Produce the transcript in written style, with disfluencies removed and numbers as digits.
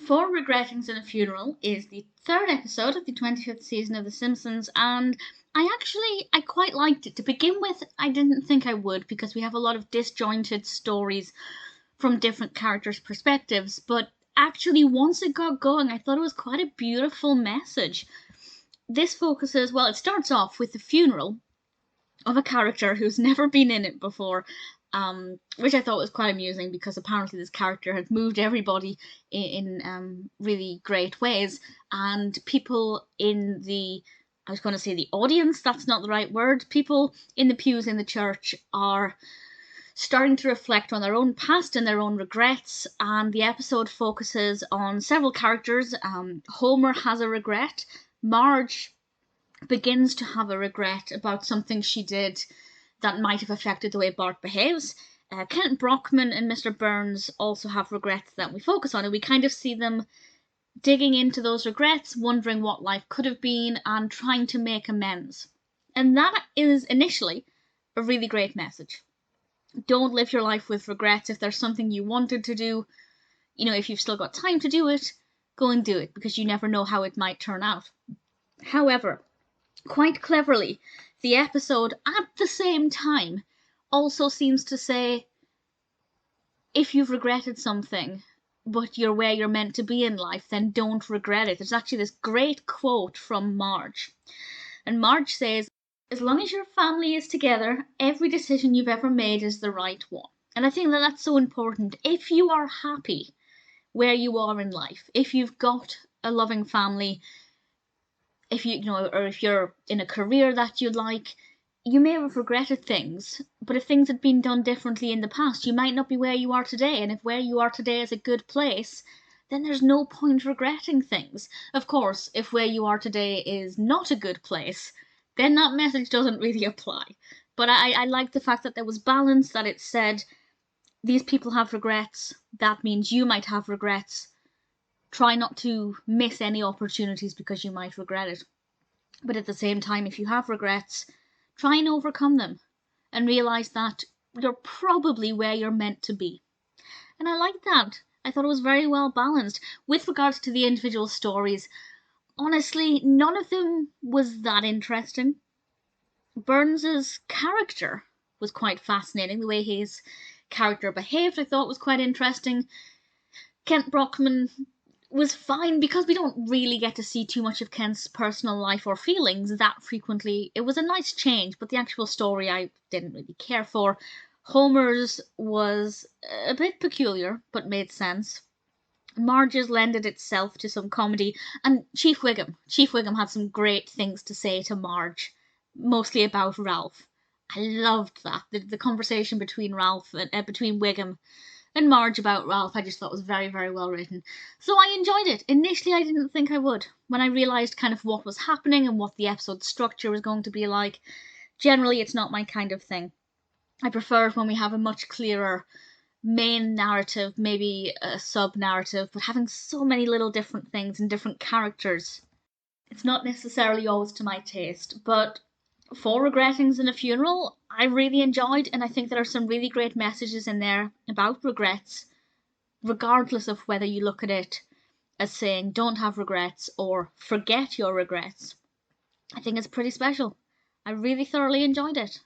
For Regrettings and a Funeral is the third episode of the 25th season of The Simpsons, and I quite liked it. To begin with, I didn't think I would, because we have a lot of disjointed stories from different characters' perspectives, but actually once it got going, I thought it was quite a beautiful message. This focuses, well, it starts off with the funeral of a character who's never been in it before, which I thought was quite amusing because apparently this character had moved everybody in really great ways, and people in the, I was going to say the audience, that's not the right word, people in the pews in the church are starting to reflect on their own past and their own regrets, and the episode focuses on several characters. Homer has a regret, Marge begins to have a regret about something she did that might have affected the way Bart behaves. Kent Brockman and Mr. Burns also have regrets that we focus on, and we kind of see them digging into those regrets, wondering what life could have been, and trying to make amends. And that is initially a really great message. Don't live your life with regrets. If there's something you wanted to do, if you've still got time to do it, go and do it, because you never know how it might turn out. However, quite cleverly, the episode at the same time also seems to say, if you've regretted something, but you're where you're meant to be in life, then don't regret it. There's actually this great quote from Marge. And Marge says, as long as your family is together, every decision you've ever made is the right one. And I think that that's so important. If you are happy where you are in life, if you've got a loving family, if if you're in a career that you like, you may have regretted things, but if things had been done differently in the past, you might not be where you are today. And if where you are today is a good place, then there's no point regretting things. Of course, if where you are today is not a good place, then that message doesn't really apply. But I like the fact that there was balance, that it said, these people have regrets, that means you might have regrets. Try not to miss any opportunities because you might regret it. But at the same time, if you have regrets, try and overcome them and realise that you're probably where you're meant to be. And I like that. I thought it was very well balanced. With regards to the individual stories, honestly, none of them was that interesting. Burns's character was quite fascinating. The way his character behaved, I thought, was quite interesting. Kent Brockman was fine because we don't really get to see too much of Kent's personal life or feelings that frequently. It was a nice change, but the actual story I didn't really care for. Homer's was a bit peculiar, but made sense. Marge's lended itself to some comedy, and Chief Wiggum had some great things to say to Marge, mostly about Ralph. I loved that. The conversation between between Wiggum and Marge about Ralph, I just thought was very, very well written. So I enjoyed it. Initially, I didn't think I would. When I realised kind of what was happening and what the episode structure was going to be like, generally it's not my kind of thing. I prefer it when we have a much clearer main narrative, maybe a sub-narrative, but having so many little different things and different characters, it's not necessarily always to my taste. But for Regrettings and a Funeral, I really enjoyed, and I think there are some really great messages in there about regrets, regardless of whether you look at it as saying don't have regrets or forget your regrets. I think it's pretty special. I really thoroughly enjoyed it.